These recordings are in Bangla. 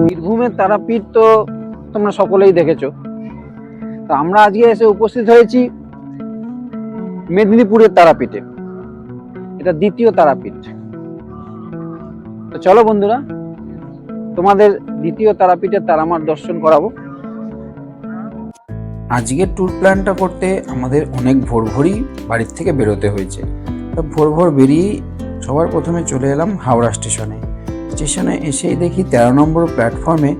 বীরভূমের তারাপীঠ তো তোমরা সকলেই দেখেছো। তো আমরা আজকে এসে উপস্থিত হয়েছি মেদিনীপুরের তারাপীঠে। এটা দ্বিতীয় তারাপীঠ। তো চলো বন্ধুরা, তোমাদের দ্বিতীয় তারাপীঠের তারামার দর্শন করাবো। আজকের ট্যুর প্ল্যানটা করতে আমাদের অনেক ভোর ভোরই বাড়ির থেকে বেরোতে হয়েছে। তো ভোর ভোর বেরিয়েই সবার প্রথমে চলে এলাম হাওড়া স্টেশনে। স্টেশনে এসেই দেখি 13 নম্বর প্ল্যাটফর্মে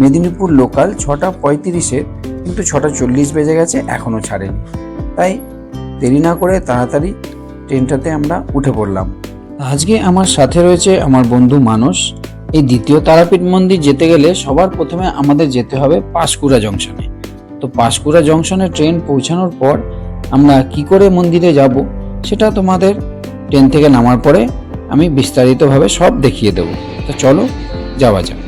মেদিনীপুর লোকাল 6:35-এ, কিন্তু 6:40 বেজে গেছে, এখনও ছাড়েনি। তাই দেরি না করে তাড়াতাড়ি ট্রেনটাতে আমরা উঠে পড়লাম। আজকে আমার সাথে রয়েছে আমার বন্ধু মানস। এই দ্বিতীয় তারাপীঠ মন্দির যেতে গেলে সবার প্রথমে আমাদের যেতে হবে পাঁশকুড়া জংশনে। তো পাঁশকুড়া জংশনে ট্রেন পৌঁছানোর পর আমরা কি করে মন্দিরে যাব সেটা তোমাদের ট্রেন থেকে নামার পরে আমি বিস্তারিতভাবে সব দেখিয়ে দেব। তো চলো যাওয়া যাক।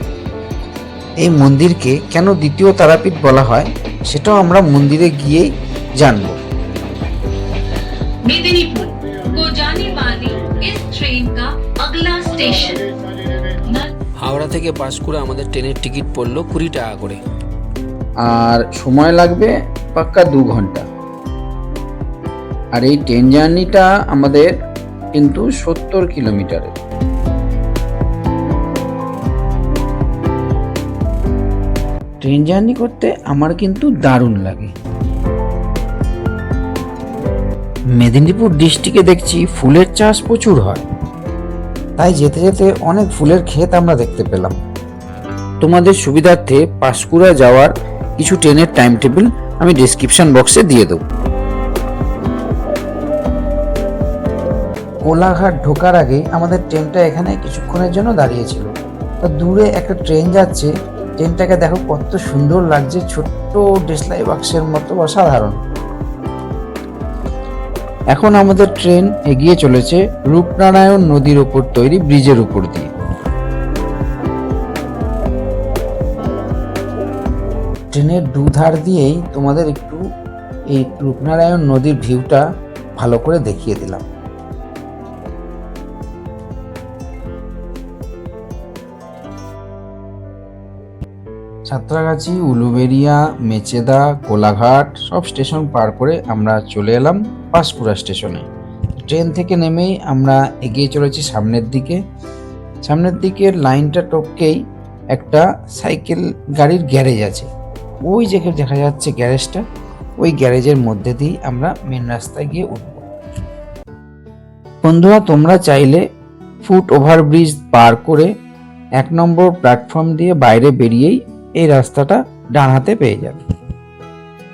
এই মন্দিরকে কেন দ্বিতীয় তারাপীঠ বলা হয় সেটাও আমরা মন্দিরে গিয়েই জানবো। मेदिनीपुर को जाने वाली इस ट्रेन का अगला स्टेशन হাওড়া থেকে পাঁশকুড়া আমাদের ট্রেনের টিকিট পড়লো 20 টাকা করে, আর সময় লাগবে পাক্কা 2 ঘন্টা। আর এই ট্রেন জার্নিটা আমাদের কিন্তু 70 কিলোমিটারের। ট্রেন জার্নি করতে আমার কিন্তু দারুণ লাগে। মেদিনীপুর ডিস্ট্রিক্টে দেখছি ফুলের চাষ প্রচুর হয়, তাই যেতে যেতে অনেক ফুলের ক্ষেত আমরা দেখতে পেলাম। তোমাদের সুবিধার্থে পাঁশকুড়া যাওয়ার কিছু ট্রেনের টাইম টেবিল আমি ডেসক্রিপশন বক্সে দিয়ে দেব। কোলাঘাট ঢোকার আগে আমাদের ট্রেনটা এখানে কিছুক্ষণের জন্য দাঁড়িয়েছিল। তো দূরে একটা ট্রেন যাচ্ছে, ট্রেনটাকে দেখো কত সুন্দর লাগছে, ছোট্ট দেশলাই বাক্সের মতো, অসাধারণ। এখন আমাদের ট্রেন এগিয়ে চলেছে রূপনারায়ণ নদীর উপর তৈরি ব্রিজের উপর দিয়ে। ট্রেনের দুধার দিয়েই তোমাদের একটু এই রূপনারায়ণ নদীর ভিউটা ভালো করে দেখিয়ে দিলাম। সাঁতরাগাছি, উলুবেড়িয়া, মেচেদা, কোলাঘাট সব স্টেশন পার করে আমরা চলে এলাম পাঁশকুড়া স্টেশনে। ট্রেন থেকে নেমেই আমরা এগিয়ে চলেছি সামনের দিকে। সামনের দিকের লাইনটা টপকেই একটা সাইকেল গাড়ির গ্যারেজ আছে। ওই যেখানে দেখা যাচ্ছে গ্যারেজটা, ওই গ্যারেজের মধ্যে দিয়েই আমরা মেন রাস্তায় গিয়ে উঠব। বন্ধুরা, তোমরা চাইলে ফুট ওভারব্রিজ পার করে 1 নম্বর প্ল্যাটফর্ম দিয়ে বাইরে বেরিয়েই এই রাস্তাটা ডান হাতে পেয়ে যাবে।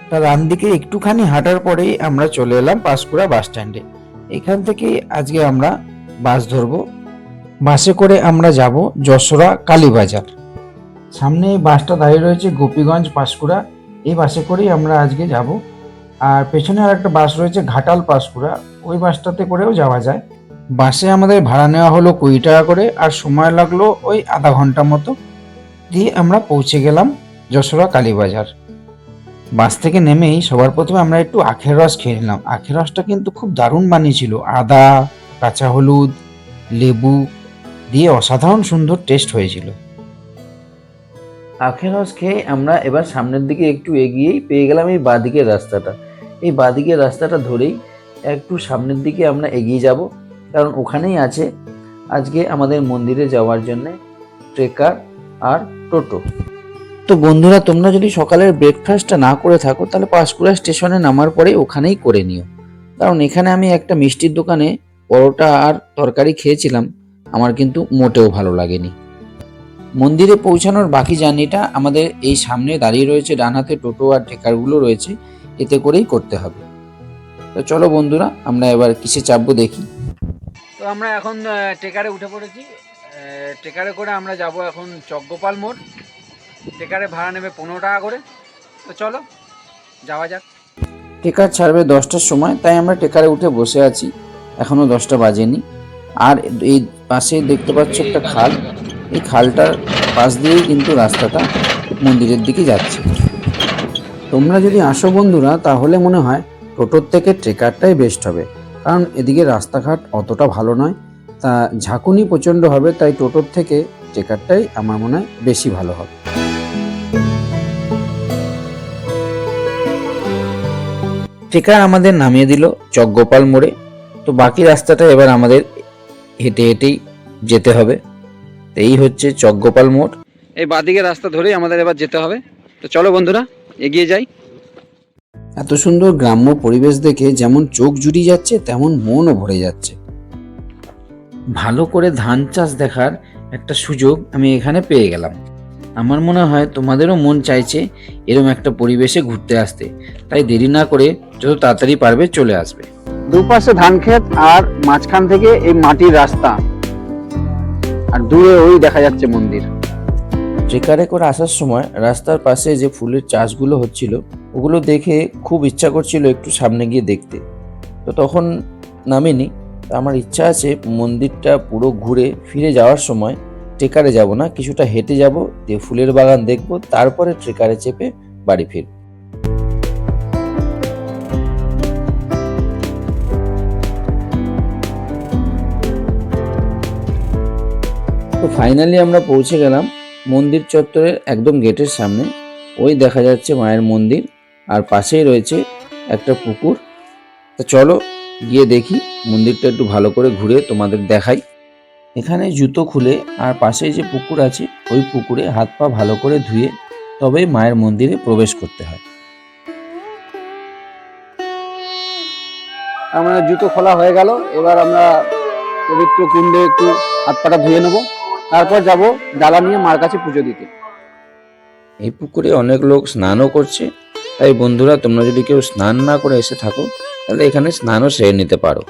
তার ডান দিকে একটুখানি হাঁটার পরেই আমরা চলে এলাম পাঁশকুড়া বাস স্ট্যান্ডে। এখান থেকে আজকে আমরা বাস ধরবো। বাসে করে আমরা যাব যশোরা কালীবাজার। সামনে এই বাসটা দাঁড়িয়ে রয়েছে গোপীগঞ্জ পাঁশকুড়া, এই বাসে করেই আমরা আজকে যাব। আর পেছনে আর একটা বাস রয়েছে ঘাটাল পাঁশকুড়া, ওই বাসটাতে করেও যাওয়া যায়। বাসে আমাদের ভাড়া নেওয়া হলো 20 টাকা করে, আর সময় লাগলো ওই আধা ঘন্টা মতো। দিয়ে আমরা পৌঁছে গেলাম যশোরা কালীবাজার। বাস থেকে নেমেই সবার প্রথমে আমরা একটু আখের রস খেয়ে নিলাম। আখের রসটা কিন্তু খুব দারুণ বানিয়েছিল, আদা, কাঁচা হলুদ, লেবু দিয়ে অসাধারণ সুন্দর টেস্ট হয়েছিল। আখের রস খেয়ে আমরা এবার সামনের দিকে একটু এগিয়েই পেয়ে গেলাম এই বাঁদিকের রাস্তাটা। এই বাঁদিকের রাস্তাটা ধরেই একটু সামনের দিকে আমরা এগিয়ে যাব, কারণ ওখানেই আছে আজকে আমাদের মন্দিরে যাওয়ার জন্য ট্রেকার আর টোটো। তো বন্ধুরা, তোমরা যদি সকালের ব্রেকফাস্টটা না করে থাকো তাহলে পাঁশকুড়া স্টেশনে নামার পরে ওখানেই করে নিও, কারণ এখানে আমি একটা মিষ্টির দোকানে পরোটা আর তরকারি খেয়েছিলাম, আমার কিন্তু মোটেও ভালো লাগেনি। মন্দিরে পৌঁছানোর বাকি জার্নিটা আমাদের এই সামনে দাঁড়িয়ে রয়েছে ডান হাতে টোটো আর ট্রেকারগুলো রয়েছে, এতে করেই করতে হবে। তো চলো বন্ধুরা, আমরা এবার কিসে চাপবো দেখি। তো আমরা এখন ট্রেকারে উঠে পড়েছি। ট্রেকারে করে আমরা যাব এখন চকগোপাল মোড়। ট্রেকারে ভাড়া নেবে 15 টাকা করে। তো চলো যাওয়া যাক। ট্রেকার ছাড়বে 10টার সময়, তাই আমরা ট্রেকারে উঠে বসে আছি, এখনও 10টা বাজেনি। আর এই পাশে দেখতে পাচ্ছ একটা খাল, এই খালটার পাশ দিয়েই কিন্তু রাস্তাটা মন্দিরের দিকে যাচ্ছে। তোমরা যদি আসো বন্ধুরা, তাহলে মনে হয় টোটোর থেকে ট্রেকারটাই বেস্ট হবে, কারণ এদিকে রাস্তাঘাট অতটা ভালো নয়, তা ঝাঁকুনি প্রচণ্ড হবে, তাই টোটোর থেকে ট্রেকারটাই আমার মনে হয় বেশি ভালো হবে। ট্রেকার আমাদের নামিয়ে দিল চকগোপাল মোড়ে। তো বাকি রাস্তাটা এবার আমাদের হেঁটে হেঁটেই যেতে হবে। তো এই হচ্ছে চকগোপাল মোড়। এই বাঁদিকে রাস্তা ধরেই আমাদের এবার যেতে হবে। তো চলো বন্ধুরা, এগিয়ে যাই। এত সুন্দর গ্রাম্য পরিবেশ দেখে যেমন চোখ জুড়িয়ে যাচ্ছে, তেমন মনও ভরে যাচ্ছে। ভালো করে ধান চাষ দেখার একটা সুযোগ আমি এখানে পেয়ে গেলাম। আমার মনে হয় তোমাদেরও মন চাইছে এরকম একটা পরিবেশে ঘুরতে আসতে, তাই দেরি না করে যত তাড়াতাড়ি পারবে চলে আসবে। দুপাশে ধান ক্ষেত আর মাঝখান থেকে এই মাটির রাস্তা, আর দূরে ওই দেখা যাচ্ছে মন্দির। ট্রেকারে করে আসার সময় রাস্তার পাশে যে ফুলের চাষগুলো হচ্ছিল, ওগুলো দেখে খুব ইচ্ছা করছিল একটু সামনে গিয়ে দেখতে। তো তখন নামিনি। তো আমার ইচ্ছা আছে মন্দিরটা পুরো ঘুরে ফিরে যাওয়ার সময় ট্রেকারে যাব না, কিছুটা হেঁটে যাব, দিয়ে ফুলের বাগান দেখব, তারপরে ট্রেকারে চেপে বাড়ি ফিরব। তো ফাইনালি আমরা পৌঁছে গেলাম মন্দির চত্বরের একদম গেটের সামনে। ওই দেখা যাচ্ছে মায়ের মন্দির, আর পাশেই রয়েছে একটা পুকুর। তো চলো গিয়ে দেখি, মন্দিরটা একটু ভালো করে ঘুরে তোমাদের দেখাই। এখানে জুতো খুলে আর পাশেই যে পুকুর আছে, ওই পুকুরে হাত পা ভালো করে ধুয়ে তবেই মায়ের মন্দিরে প্রবেশ করতে হয়। আমরা জুতো খোলা হয়ে গেল, এবার আমরা পবিত্র কুণ্ডে একটু হাত পাটা ধুয়ে নেবো, তারপর যাব ডালা নিয়ে মার কাছে পুজো দিতে। এই পুকুরে অনেক লোক স্নানও করছে, তাই বন্ধুরা তোমরা যদি কেউ স্নান না করে এসে থাকো, তাহলে এখানে স্নানও সেরে নিতে পারো।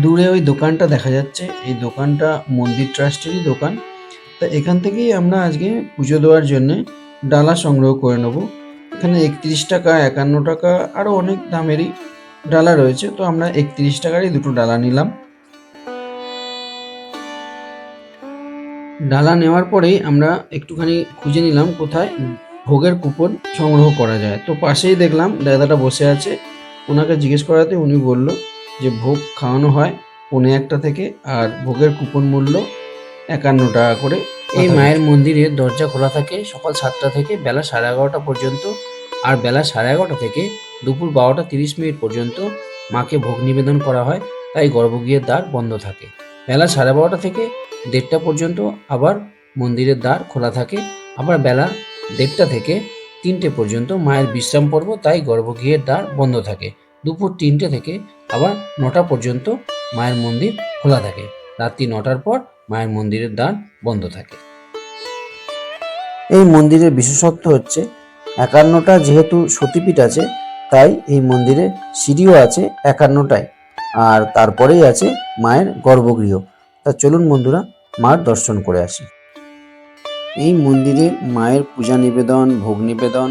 দূরে ওই দোকানটা দেখা যাচ্ছে, এই দোকানটা মন্দির ট্রাস্টেরই দোকান। তা এখান থেকেই আমরা আজকে পুজো দেওয়ার জন্যে ডালা সংগ্রহ করে নেব। এখানে 31 টাকা, 51 টাকা, আরও অনেক দামেরই ডালা রয়েছে। তো আমরা 31 টাকারই দুটো ডালা নিলাম। ডালা নেওয়ার পরেই আমরা একটুখানি খুঁজে নিলাম কোথায় ভোগের কুপন সংগ্রহ করা যায়। তো পাশেই দেখলাম দাদাটা বসে আছে, ওনাকে জিজ্ঞেস করাতে উনি বলল যে ভোগ খাওয়ানো হয় 1:15 থেকে, আর ভোগের কুপন মূল্য 51 টাকা করে। এই মায়ের মন্দিরের দরজা খোলা থাকে সকাল 7টা থেকে বেলা 11:30 পর্যন্ত, আর বেলা 11:30 থেকে দুপুর 12:30 পর্যন্ত মাকে ভোগ নিবেদন করা হয়, তাই গর্ভগৃহের দ্বার বন্ধ থাকে। বেলা 12:30 থেকে 1:30 পর্যন্ত আবার মন্দিরের দ্বার খোলা থাকে। আবার বেলা 1:30 থেকে 3টে পর্যন্ত মায়ের বিশ্রাম পর্ব, তাই গর্ভগৃহের দ্বার বন্ধ থাকে। দুপুর 3টে থেকে আবার 9টা পর্যন্ত মায়ের মন্দির খোলা থাকে। রাত্রি 9টার পর মায়ের মন্দিরের দ্বার বন্ধ থাকে। এই মন্দিরের বিশেষত্ব হচ্ছে 51টা যেহেতু সতীপীঠ আছে, তাই এই মন্দিরে সিঁড়িও আছে 51টায়, আর তারপরেই আছে মায়ের গর্ভগৃহ। তা চলুন বন্ধুরা মার দর্শন করে আসি। এই মন্দিরে মায়ের পূজা নিবেদন, ভোগ নিবেদন,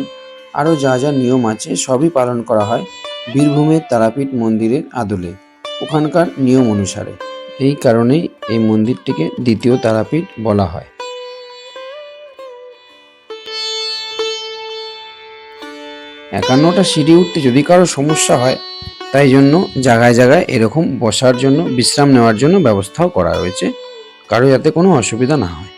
আরও যা যা নিয়ম আছে সবই পালন করা হয় বীরভূমের তারাপীঠ মন্দিরের আদলে, ওখানকার নিয়ম অনুসারে। এই কারণেই এই মন্দিরটিকে দ্বিতীয় তারাপীঠ বলা হয়। 51টা সিঁড়ি উঠতে যদি কারো সমস্যা হয়, তাই জন্য জায়গায় জায়গায় এরকম বসার জন্য, বিশ্রাম নেওয়ার জন্য ব্যবস্থাও করা রয়েছে, কারো যাতে কোনো অসুবিধা না হয়।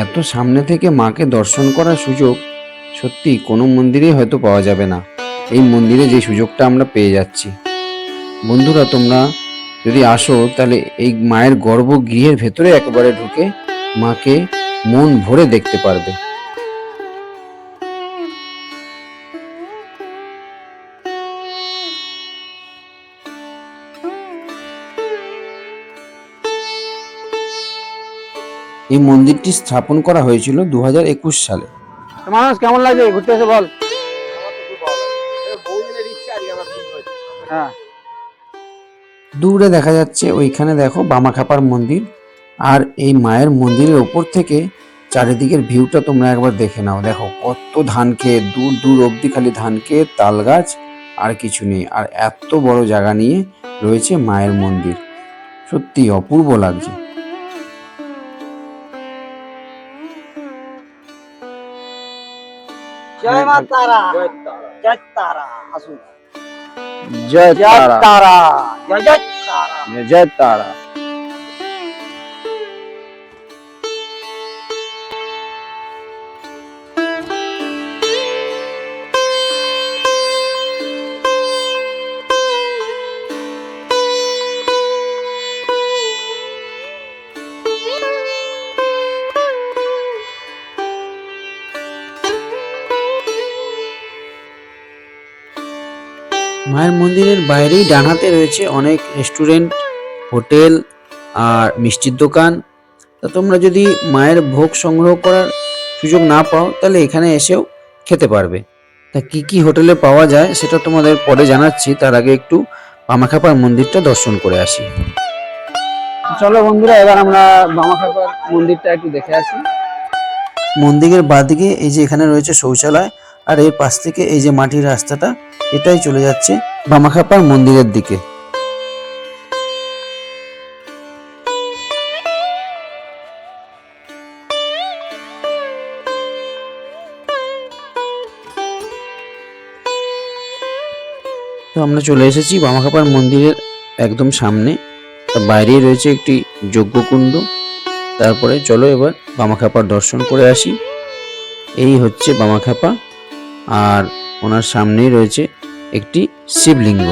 এত সামনে থেকে মাকে দর্শন করার সুযোগ সত্যি কোনো মন্দিরেই হয়তো পাওয়া যাবে না। এই মন্দিরে যে সুযোগটা আমরা পেয়ে যাচ্ছি। বন্ধুরা তোমরা যদি আসো, তাহলে এই মায়ের গর্ভগৃহের ভেতরে একেবারে ঢুকে মাকে মন ভরে দেখতে পারবে। এই মন্দিরটি স্থাপন করা হয়েছিল 2021 সালে। মানুষ কেমন লাগে ঘুরতে এসে বল? হ্যাঁ। দূরে দেখা যাচ্ছে ওইখানে দেখো বামাখ্যাপার মন্দির। আর এই মায়ের মন্দিরের ওপর থেকে চারিদিকের ভিউটা তোমরা একবার দেখে নাও। দেখো কত ধান ক্ষেত, দূর দূর অবধি খালি ধান ক্ষেত, তাল গাছ, আর কিছু নেই। আর এত বড় জায়গা নিয়ে রয়েছে মায়ের মন্দির, সত্যি অপূর্ব লাগছে। জয় মা তারা, জয় তারা, আসুন। জয় জয় তারা, তারা, জয় জয় তারা। জয় তারা। মায়ের মন্দিরের বাইরেই ডান হাতে রয়েছে অনেক রেস্টুরেন্ট, হোটেল আর মিষ্টির দোকান। তা তোমরা যদি মায়ের ভোগ সংগ্রহ করার সুযোগ না পাও তাহলে এখানে এসেও খেতে পারবে। তা কি কি হোটেলে পাওয়া যায় সেটা তোমাদের পরে জানাচ্ছি, তার আগে একটু বামাখ্যাপার মন্দিরটা দর্শন করে আসি। চলো বন্ধুরা, এবার আমরা বামাখ্যাপার মন্দিরটা একটু দেখে আসি। মন্দিরের বাঁদিকে এই যে এখানে রয়েছে শৌচালয়, আর এর পাশ থেকে এই যে মাটির রাস্তাটা, এটাই চলে যাচ্ছে বামাখ্যাপার মন্দিরের দিকে। তো আমরা চলে এসেছি বামাখ্যাপার মন্দিরের একদম সামনে। তার বাইরেই রয়েছে একটি যজ্ঞকুণ্ড। তারপরে চলো এবার বামাখ্যাপার দর্শন করে আসি। এই হচ্ছে বামাখ্যাপা, আর ওনার সামনেই রয়েছে একটি শিবলিঙ্গ।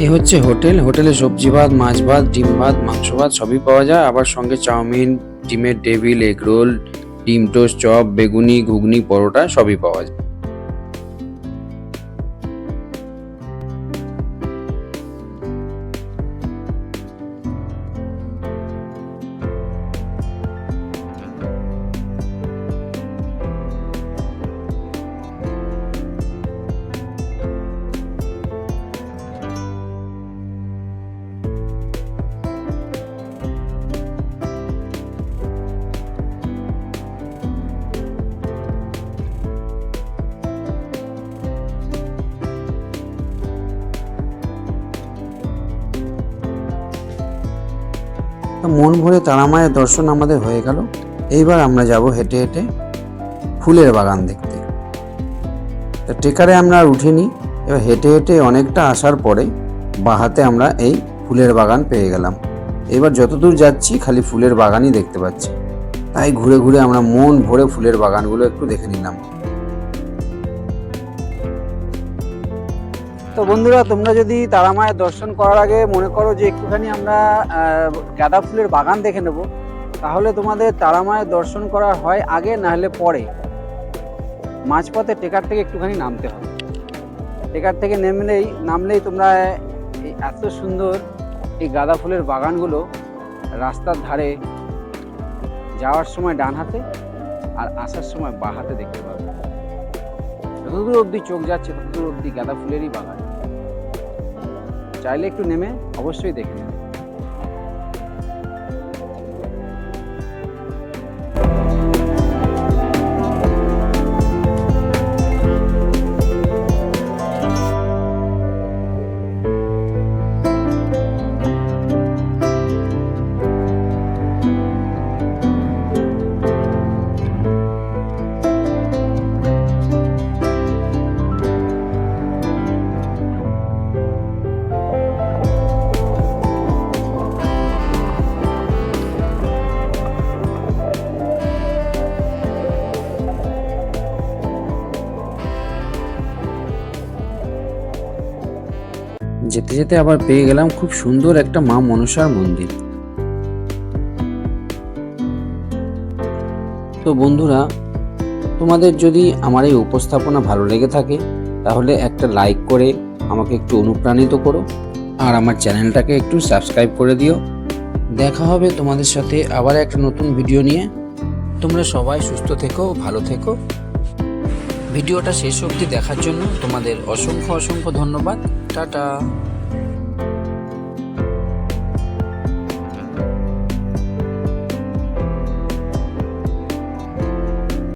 এই হচ্ছে হোটেল। হোটেলে সবজি ভাত, মাছ ভাত, ডিম ভাত, মাংস ভাত সবই পাওয়া যায়। আবার সঙ্গে চাউমিন, ডিমের টেবিল, এগ রোল, ডিম টোস্ট, চপ, বেগুনি, ঘুগনি, পরোটা সবই পাওয়া যায়। মন ভরে তারা মায়ের দর্শন আমাদের হয়ে গেল। এইবার আমরা যাব হেঁটে হেঁটে ফুলের বাগান দেখতে। তা ট্রেকারে আমরা আর উঠিনি। এবার হেঁটে হেঁটে অনেকটা আসার পরে বাহাতে আমরা এই ফুলের বাগান পেয়ে গেলাম। এবার যতদূর যাচ্ছি খালি ফুলের বাগানই দেখতে পাচ্ছি, তাই ঘুরে ঘুরে আমরা মন ভরে ফুলের বাগানগুলো একটু দেখে নিলাম। তো বন্ধুরা, তোমরা যদি তারা মায়ের দর্শন করার আগে মনে করো যে একটুখানি আমরা গাঁদা ফুলের বাগান দেখে নেব, তাহলে তোমাদের তারা মায়ের দর্শন করা হয় আগে, না হলে পরে। মাঝপথে ট্রেকার থেকে একটুখানি নামতে হবে। ট্রেকার থেকে নামলেই তোমরা এই এত সুন্দর এই গাঁদা ফুলের বাগানগুলো রাস্তার ধারে যাওয়ার সময় ডান হাতে আর আসার সময় বাঁ হাতে দেখতে পাবে। যতদূর অবধি চোখ যাচ্ছে ততদূর অবধি গাঁদা ফুলেরই বাগান। চাইলে একটু নেমে অবশ্যই দেখে নেবে। যেতে যেতে আবার পেয়ে গেলাম খুব সুন্দর একটা মা মনসার মন্দির। তো বন্ধুরা, তোমাদের যদি আমার এই উপস্থাপনা ভালো লেগে থাকে তাহলে একটা লাইক করে আমাকে একটু অনুপ্রাণিত করো, আর আমার চ্যানেলটাকে একটু সাবস্ক্রাইব করে দিও। দেখা হবে তোমাদের সাথে আবার একটা নতুন ভিডিও নিয়ে। তোমরা সবাই সুস্থ থেকো, ভালো থেকো। ভিডিওটা শেষ অবধি দেখার জন্য তোমাদের অসংখ্য অসংখ্য ধন্যবাদ। টাটা।